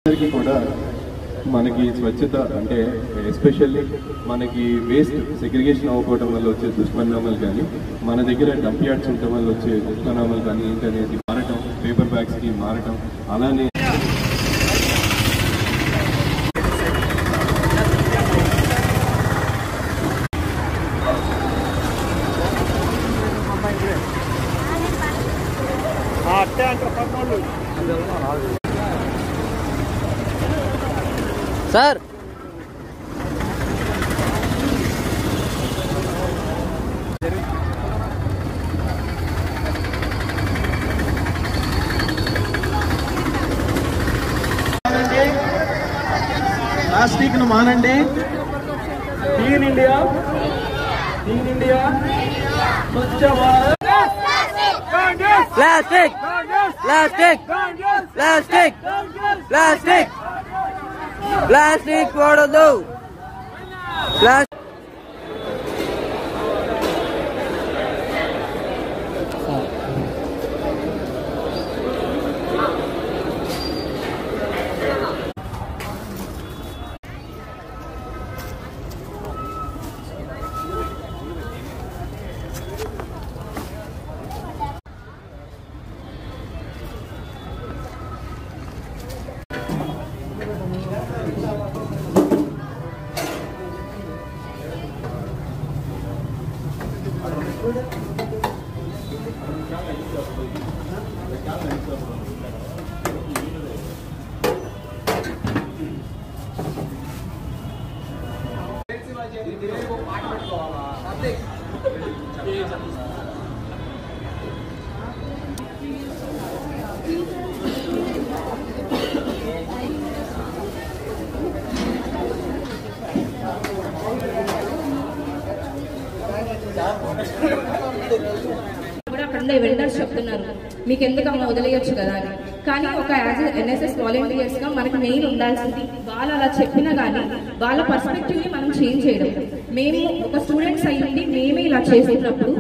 కూడా మనకి స్వచ్ఛత అంటే ఎస్పెషల్లీ మనకి వేస్ట్ సెగ్రిగేషన్ అవ్వకపోవడం వల్ల వచ్చే దుష్పరిణామాలు కానీ మన దగ్గర డంప్ యార్డ్స్ ఉండటం వల్ల వచ్చే దుష్పరిణామాలు కానీ ఏంటనేది మారటం, పేపర్ బ్యాగ్స్కి మారటం, అలానే సార్ ప్లాస్టిక్ ను మానండి. Clean India, Swachh Bharat. Plastic plastic plastic plastic plastic వాడొద్దు. వెండర్స్ చెప్తున్నారు మీకు ఎందుకమ్మా వదిలేయచ్చు కదా అని. కానీ ఒక యాజ్ ఎన్ఎస్ఎస్ వాలంటీర్స్ గా మనకి మెయిన్ ఉండాల్సింది వాళ్ళు అలా చెప్పినా కానీ వాళ్ళ పర్స్పెక్టివ్ ని మనం చేంజ్ చేయడం. మేము ఒక స్టూడెంట్స్ అయ్యింది మేమే ఇలా చేస్తున్నప్పుడు